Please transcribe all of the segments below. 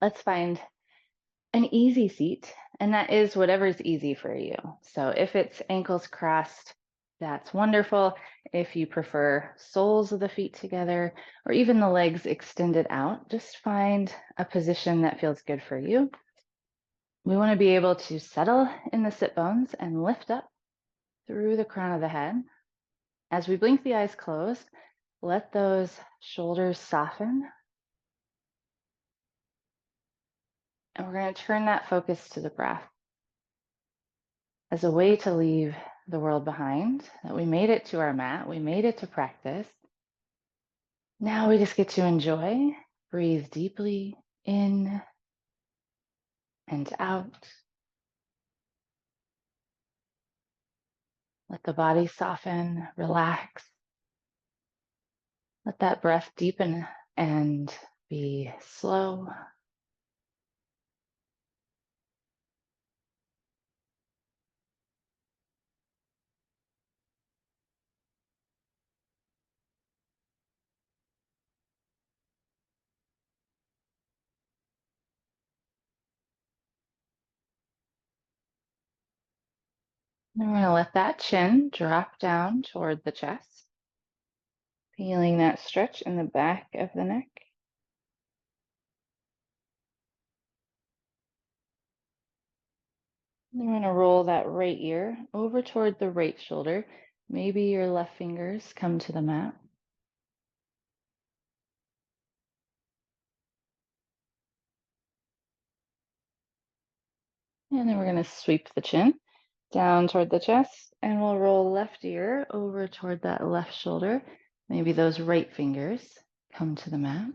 let's find an easy seat, and that is whatever's easy for you. So if it's ankles crossed, that's wonderful. If you prefer soles of the feet together or even the legs extended out, just find a position that feels good for you. We want to be able to settle in the sit bones and lift up through the crown of the head. As we blink the eyes closed, let those shoulders soften. And we're going to turn that focus to the breath as a way to leave the world behind, that we made it to our mat, we made it to practice. Now we just get to enjoy, breathe deeply in and out. Let the body soften, relax. Let that breath deepen and be slow. And we're going to let that chin drop down toward the chest, feeling that stretch in the back of the neck. Then we're going to roll that right ear over toward the right shoulder. Maybe your left fingers come to the mat. And then we're going to sweep the chin down toward the chest, and we'll roll left ear over toward that left shoulder. Maybe those right fingers come to the mat.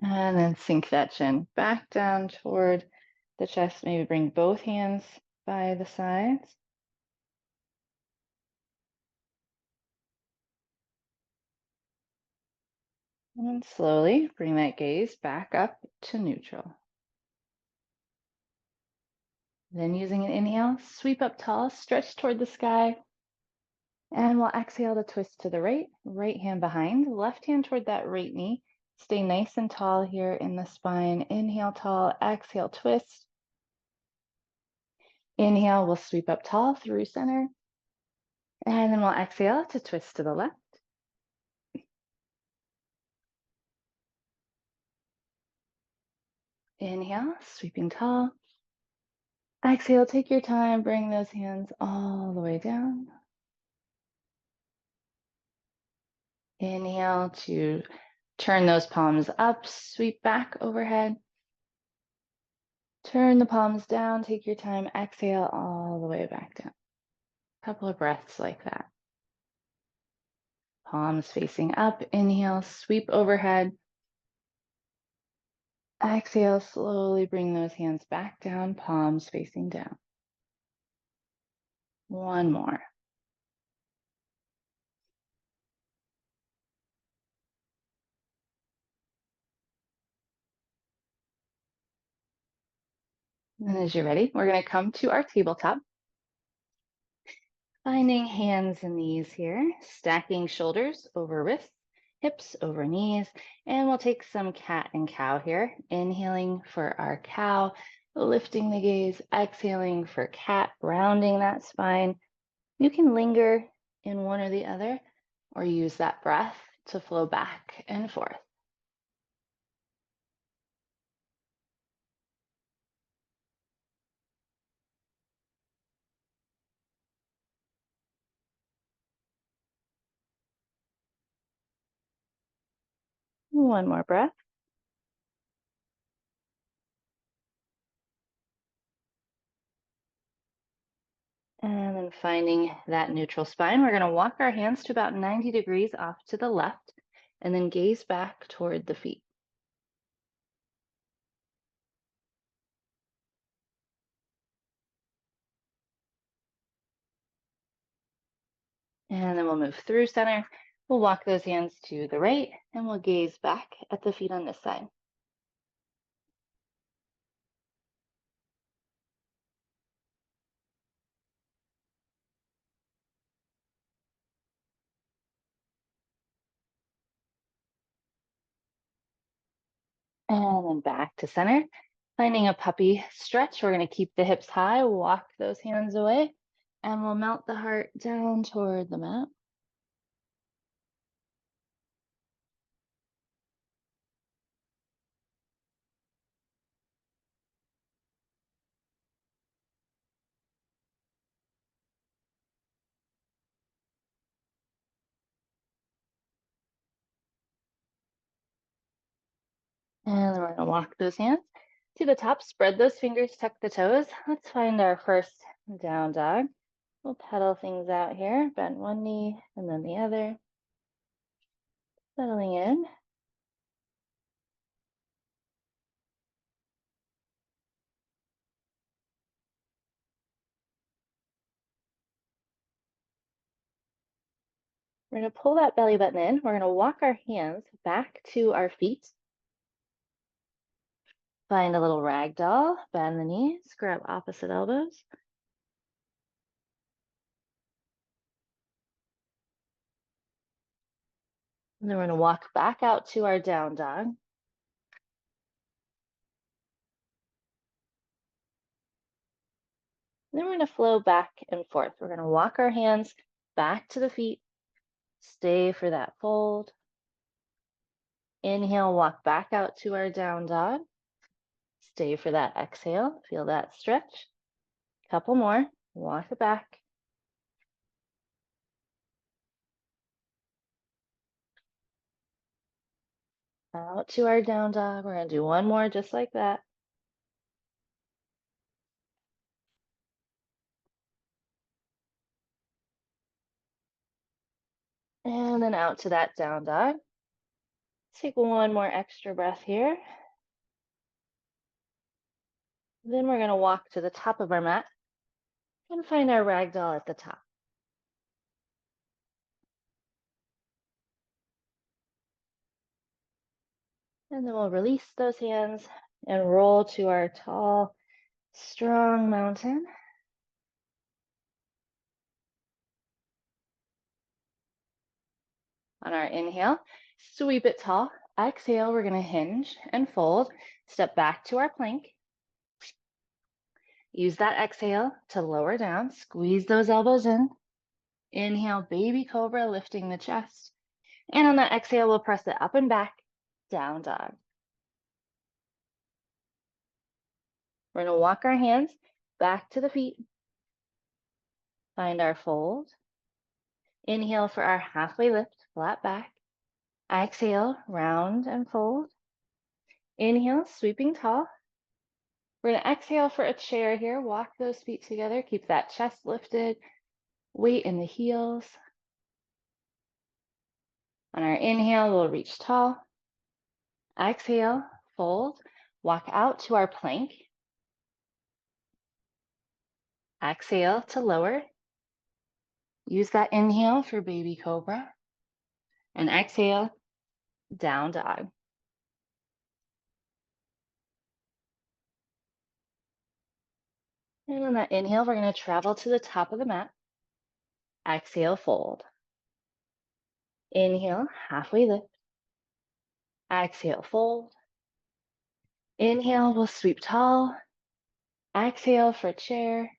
And then sink that chin back down toward the chest. Maybe bring both hands by the sides. And then slowly bring that gaze back up to neutral. Then using an inhale, sweep up tall, stretch toward the sky. And we'll exhale to twist to the right, right hand behind, left hand toward that right knee. Stay nice and tall here in the spine. Inhale tall, exhale twist. Inhale, we'll sweep up tall through center. And then we'll exhale to twist to the left. Inhale, sweeping tall. Exhale, take your time, bring those hands all the way down. Inhale to turn those palms up, sweep back overhead. Turn the palms down, take your time, exhale all the way back down. A couple of breaths like that. Palms facing up, inhale, sweep overhead. Exhale, slowly bring those hands back down, palms facing down. One more. And as you're ready, we're going to come to our tabletop. Finding hands and knees here, stacking shoulders over wrists, hips over knees, and we'll take some cat and cow here. Inhaling for our cow, lifting the gaze, exhaling for cat, rounding that spine. You can linger in one or the other, or use that breath to flow back and forth. One more breath. And then finding that neutral spine, we're going to walk our hands to about 90 degrees off to the left, and then gaze back toward the feet. And then we'll move through center. We'll walk those hands to the right, and we'll gaze back at the feet on this side. And then back to center. Finding a puppy stretch. We're going to keep the hips high, walk those hands away, and we'll melt the heart down toward the mat. And then we're going to walk those hands to the top, spread those fingers, tuck the toes. Let's find our first down dog. We'll pedal things out here, bend one knee and then the other. Settling in. We're going to pull that belly button in. We're going to walk our hands back to our feet. Find a little rag doll, bend the knees, grab opposite elbows. And then we're going to walk back out to our down dog. Then we're going to flow back and forth. We're going to walk our hands back to the feet. Stay for that fold. Inhale, walk back out to our down dog. Stay for that exhale. Feel that stretch. Couple more. Walk it back. Out to our down dog. We're going to do one more just like that. And then out to that down dog. Take one more extra breath here. Then we're going to walk to the top of our mat and find our rag doll at the top. And then we'll release those hands and roll to our tall, strong mountain. On our inhale, sweep it tall. Exhale, we're going to hinge and fold. Step back to our plank. Use that exhale to lower down. Squeeze those elbows in. Inhale, baby cobra, lifting the chest. And on that exhale, we'll press it up and back, down dog. We're going to walk our hands back to the feet. Find our fold. Inhale for our halfway lift, flat back. Exhale, round and fold. Inhale, sweeping tall. We're going to exhale for a chair here. Walk those feet together. Keep that chest lifted. Weight in the heels. On our inhale, we'll reach tall. Exhale, fold. Walk out to our plank. Exhale to lower. Use that inhale for baby cobra. And exhale, down dog. And on that inhale, we're going to travel to the top of the mat. Exhale, fold. Inhale, halfway lift. Exhale, fold. Inhale, we'll sweep tall. Exhale for chair.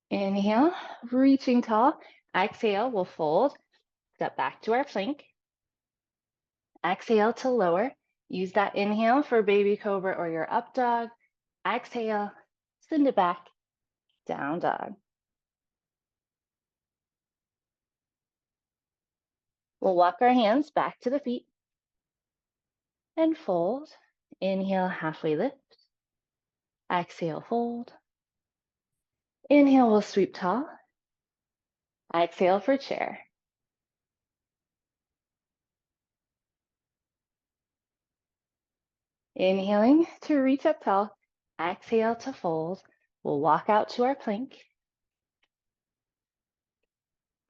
Inhale, reaching tall. Exhale, we'll fold. Step back to our plank. Exhale to lower. Use that inhale for baby cobra or your up dog. Exhale, send it back, down dog. We'll walk our hands back to the feet and fold. Inhale, halfway lift. Exhale, fold. Inhale, we'll sweep tall. Exhale for chair. Inhaling to reach up tall. Exhale to fold. We'll walk out to our plank.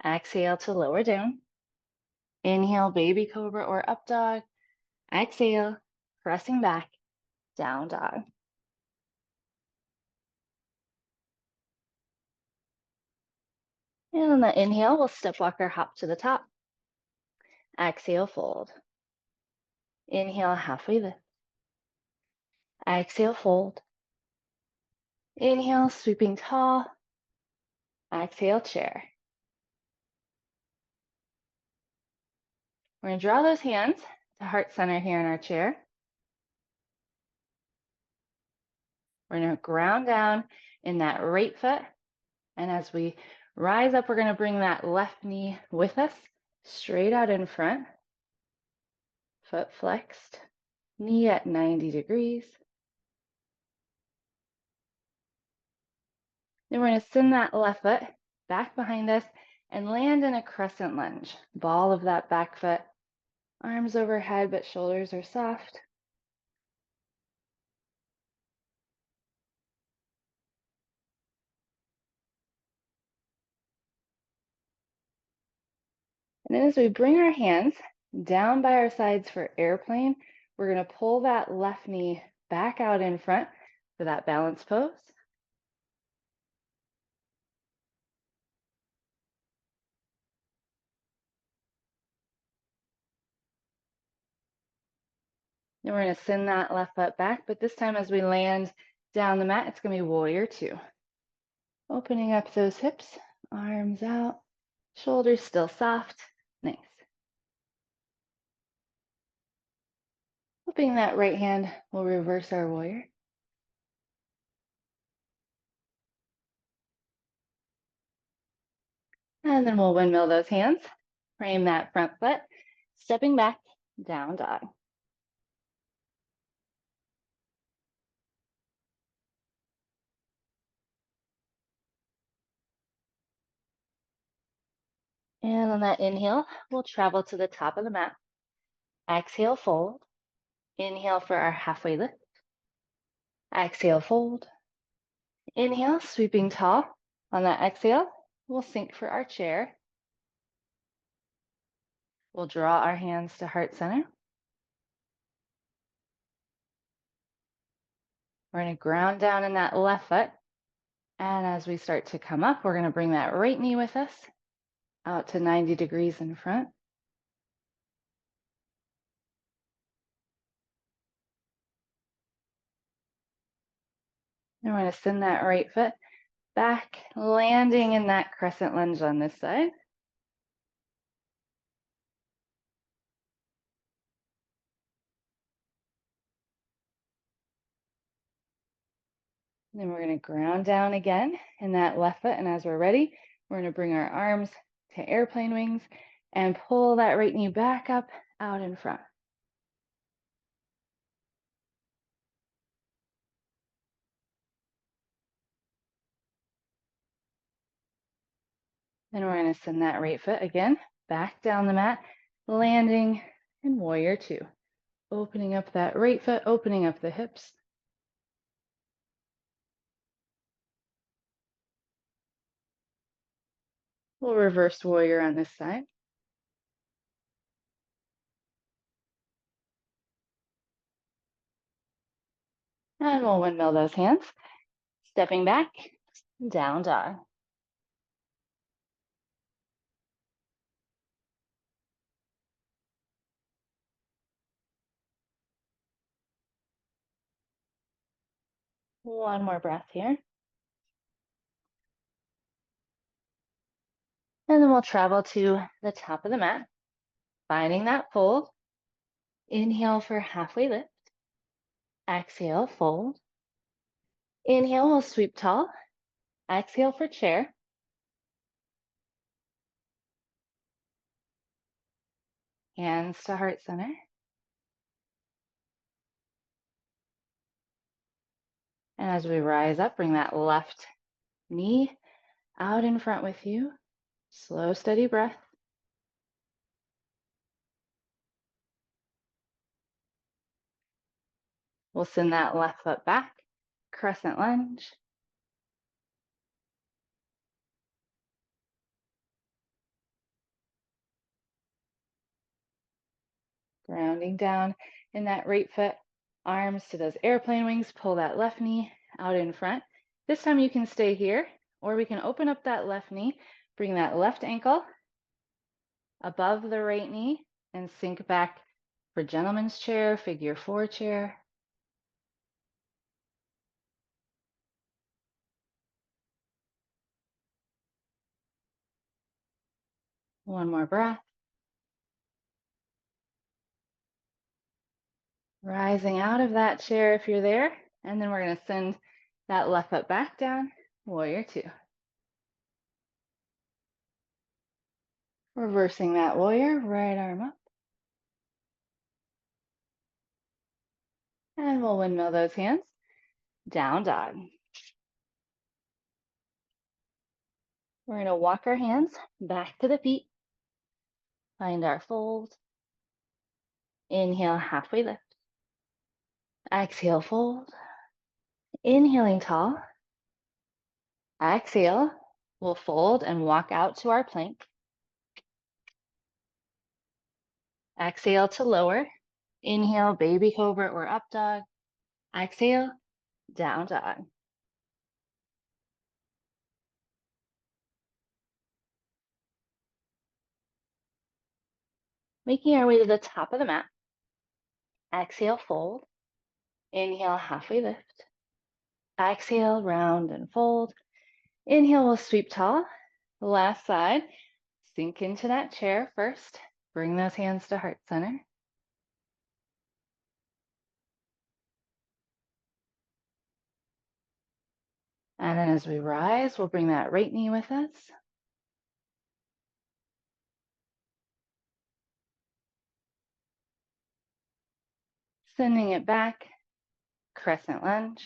Exhale to lower down. Inhale, baby cobra or up dog. Exhale, pressing back, down dog. And on the inhale, we'll step walk or hop to the top. Exhale, fold. Inhale, halfway lift. Exhale, fold. Inhale, sweeping tall. Exhale, chair. We're going to draw those hands to heart center here in our chair. We're going to ground down in that right foot. And as we rise up, we're going to bring that left knee with us, straight out in front. Foot flexed, knee at 90 degrees. Then we're going to send that left foot back behind us and land in a crescent lunge. Ball of that back foot, arms overhead, but shoulders are soft. And then as we bring our hands down by our sides for airplane, we're going to pull that left knee back out in front for that balance pose. Then we're going to send that left foot back, but this time as we land down the mat, it's going to be warrior two. Opening up those hips, arms out, shoulders still soft. Nice. Flipping that right hand, we'll reverse our warrior. And then we'll windmill those hands, frame that front foot, stepping back, down dog. And on that inhale, we'll travel to the top of the mat. Exhale, fold. Inhale for our halfway lift. Exhale, fold. Inhale, sweeping tall. On that exhale, we'll sink for our chair. We'll draw our hands to heart center. We're going to ground down in that left foot. And as we start to come up, we're going to bring that right knee with us out to 90 degrees in front. And we're going to send that right foot back, landing in that crescent lunge on this side. And then we're going to ground down again in that left foot. And as we're ready, we're going to bring our arms to airplane wings and pull that right knee back up out in front. Then we're going to send that right foot again back down the mat, landing in warrior two. Opening up that right foot, opening up the hips. We'll reverse warrior on this side. And we'll windmill those hands. Stepping back, down dog. One more breath here. And then we'll travel to the top of the mat, finding that fold. Inhale for halfway lift. Exhale, fold. Inhale, we'll sweep tall. Exhale for chair. Hands to heart center. And as we rise up, bring that left knee out in front with you. Slow, steady breath. We'll send that left foot back, crescent lunge. Grounding down in that right foot, arms to those airplane wings, pull that left knee out in front. This time you can stay here, or we can open up that left knee, Bring that left ankle above the right knee and sink back for gentleman's chair, figure four chair. One more breath. Rising out of that chair if you're there. And then we're going to send that left foot back down, warrior two. Reversing that warrior, right arm up. And we'll windmill those hands. Down dog. We're going to walk our hands back to the feet. Find our fold. Inhale, halfway lift. Exhale, fold. Inhaling tall. Exhale, we'll fold and walk out to our plank. Exhale to lower. Inhale, baby cobra or up dog. Exhale, down dog. Making our way to the top of the mat. Exhale, fold. Inhale, halfway lift. Exhale, round and fold. Inhale, we'll sweep tall. Last side. Sink into that chair first. Bring those hands to heart center. And then as we rise, we'll bring that right knee with us. Sending it back, crescent lunge.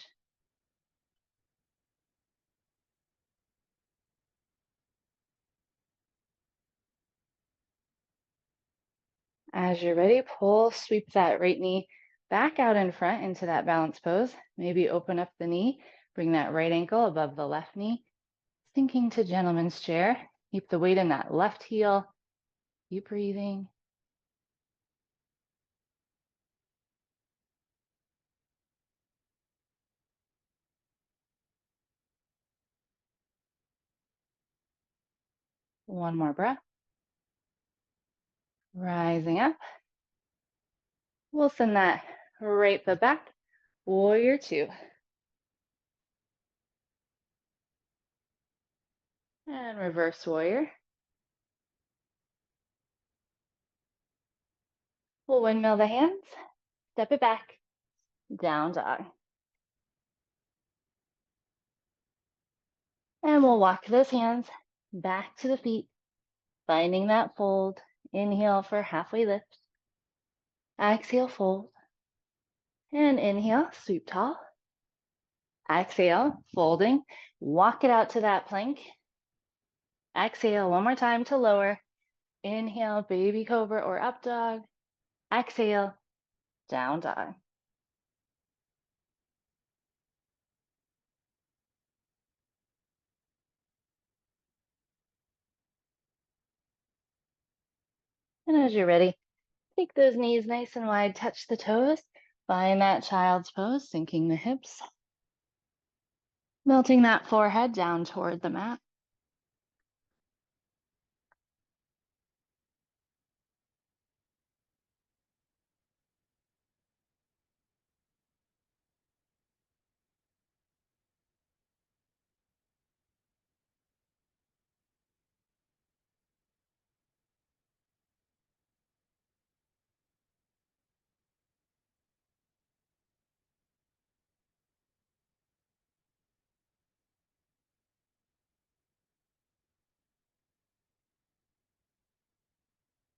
As you're ready, pull, sweep that right knee back out in front into that balance pose. Maybe open up the knee, bring that right ankle above the left knee, sinking to gentleman's chair. Keep the weight in that left heel. Keep breathing. One more breath. Rising up. We'll send that right foot back. Warrior two. And reverse warrior. We'll windmill the hands. Step it back. Down dog. And we'll walk those hands back to the feet, finding that fold. Inhale for halfway lift. Exhale, fold. And inhale, sweep tall. Exhale, folding. Walk it out to that plank. Exhale, one more time to lower. Inhale, baby cobra or up dog. Exhale, down dog. And as you're ready, take those knees nice and wide, touch the toes. Find that child's pose, sinking the hips. Melting that forehead down toward the mat.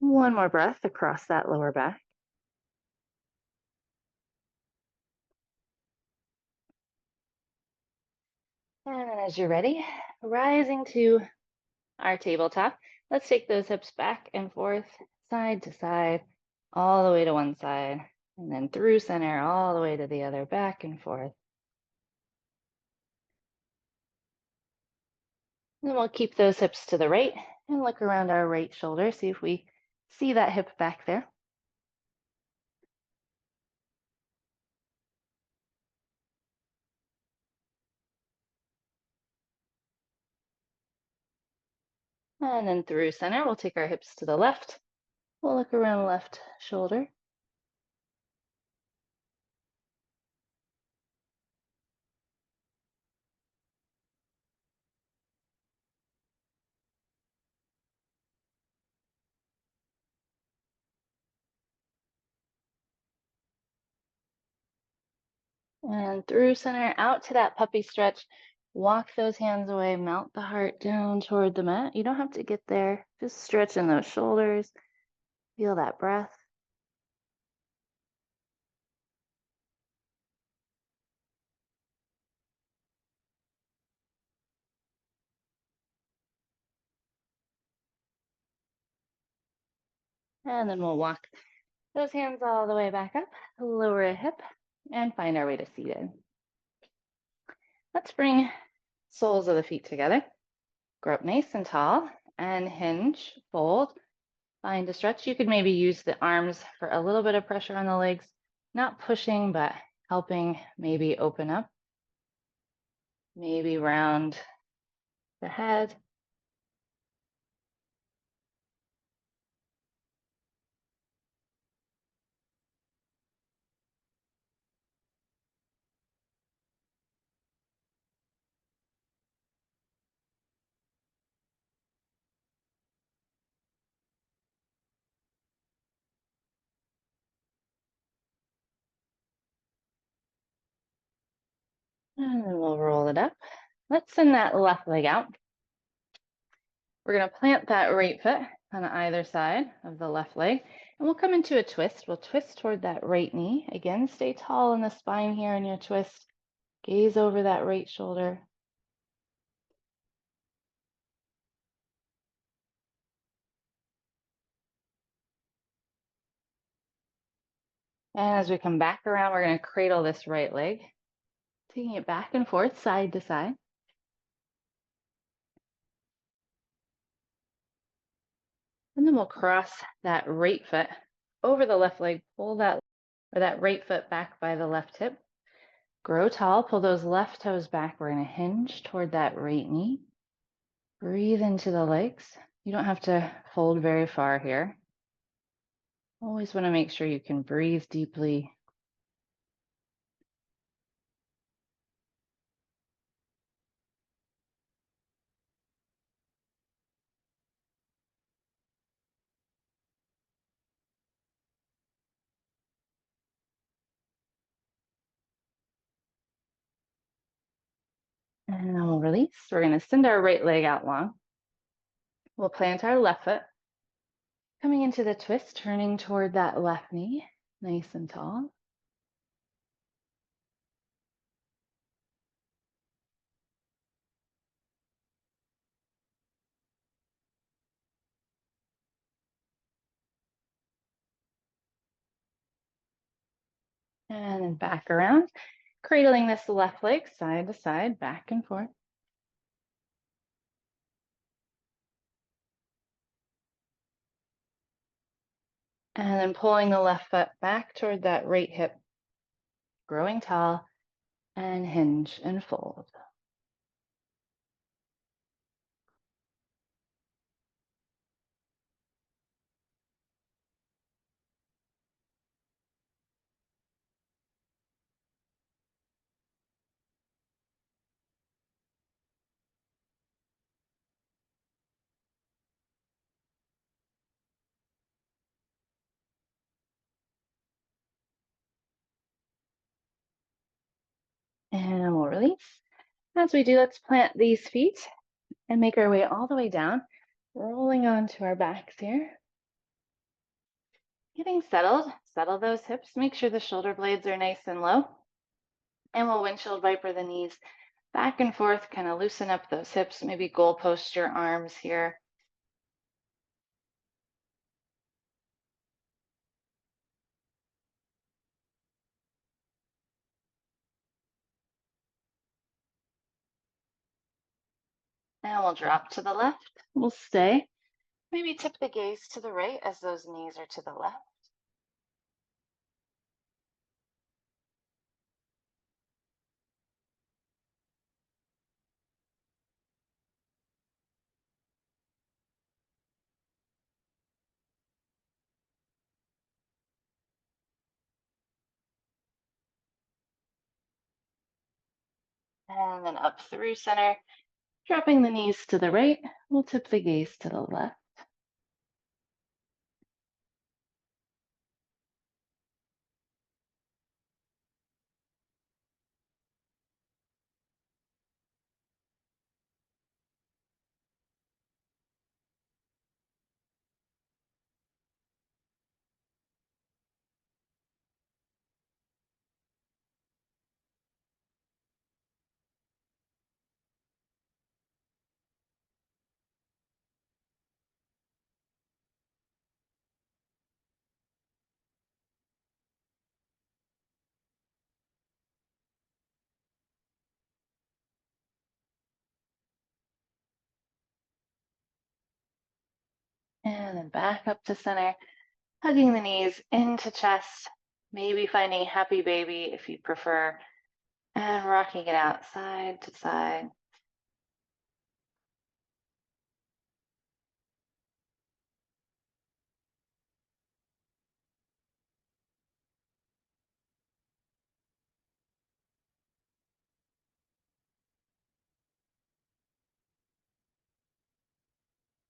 One more breath across that lower back. And then as you're ready, rising to our tabletop, let's take those hips back and forth, side to side, all the way to one side, and then through center, all the way to the other, back and forth. And we'll keep those hips to the right and look around our right shoulder, see if we see that hip back there. And then through center, we'll take our hips to the left. We'll look around left shoulder. And through center, out to that puppy stretch. Walk those hands away, mount the heart down toward the mat. You don't have to get there, just stretching those shoulders. Feel that breath. And then we'll walk those hands all the way back up, lower a hip, and find our way to seated. Let's bring soles of the feet together. Grow up nice and tall and hinge, fold, find a stretch. You could maybe use the arms for a little bit of pressure on the legs, not pushing, but helping maybe open up, maybe round the head. And then we'll roll it up. Let's send that left leg out. We're going to plant that right foot on either side of the left leg, and we'll come into a twist. We'll twist toward that right knee. Again, stay tall in the spine here in your twist. Gaze over that right shoulder. And as we come back around, we're going to cradle this right leg, taking it back and forth, side to side. And then we'll cross that right foot over the left leg, pull that right foot back by the left hip. Grow tall, pull those left toes back. We're going to hinge toward that right knee. Breathe into the legs. You don't have to fold very far here. Always want to make sure you can breathe deeply. And then we'll release. We're going to send our right leg out long. We'll plant our left foot. Coming into the twist, turning toward that left knee, nice and tall. And then back around, cradling this left leg side to side, back and forth. And then pulling the left foot back toward that right hip, growing tall, and hinge and fold. And we'll release. As we do, let's plant these feet and make our way all the way down, rolling onto our backs here. Getting settled, settle those hips, make sure the shoulder blades are nice and low. And we'll windshield viper the knees back and forth, kind of loosen up those hips, maybe goalpost your arms here. And we'll drop to the left. We'll stay. Maybe tip the gaze to the right as those knees are to the left. And then up through center, dropping the knees to the right. We'll tip the gaze to the left. And then back up to center, hugging the knees into chest, maybe finding happy baby if you prefer, and rocking it out side to side.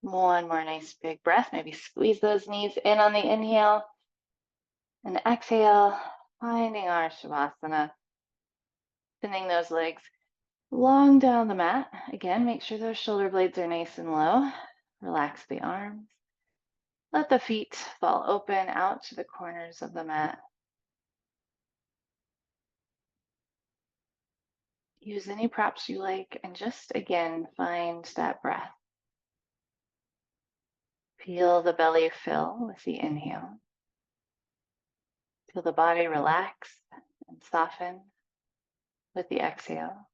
One more nice big breath. Maybe squeeze those knees in on the inhale and exhale, finding our Shavasana, spinning those legs long down the mat. Again, make sure those shoulder blades are nice and low. Relax the arms. Let the feet fall open out to the corners of the mat. Use any props you like and just again find that breath. Feel the belly fill with the inhale. Feel the body relax and soften with the exhale.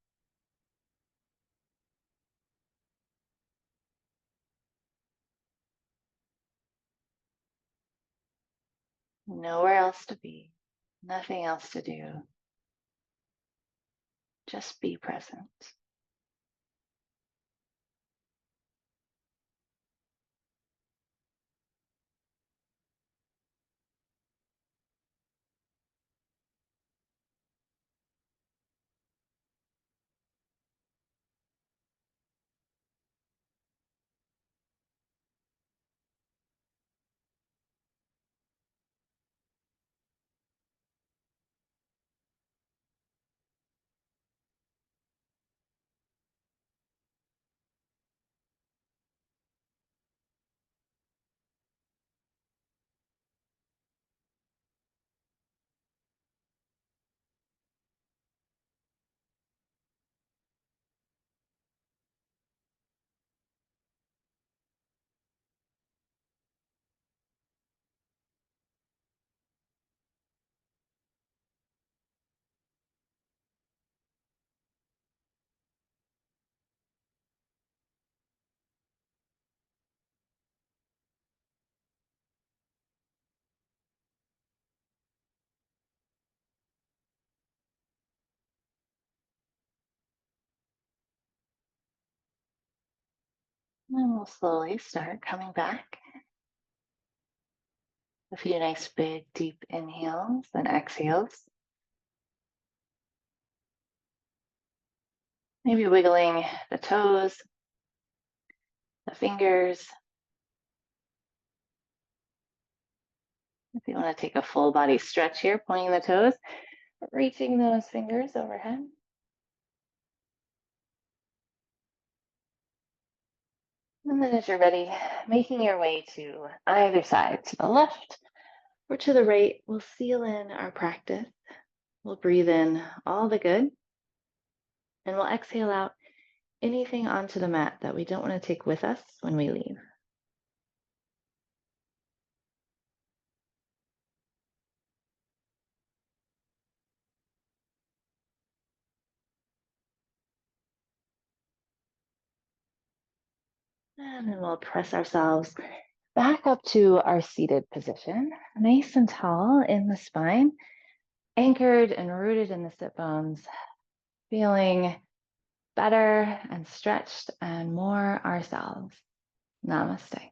Nowhere else to be, nothing else to do. Just be present. And we'll slowly start coming back. A few nice big deep inhales and exhales. Maybe wiggling the toes, the fingers. If you want to take a full body stretch here, pointing the toes, reaching those fingers overhead. And then as you're ready, making your way to either side, to the left or to the right, we'll seal in our practice. We'll breathe in all the good, and we'll exhale out anything onto the mat that we don't want to take with us when we leave. And then we'll press ourselves back up to our seated position, nice and tall in the spine, anchored and rooted in the sit bones, feeling better and stretched and more ourselves. Namaste.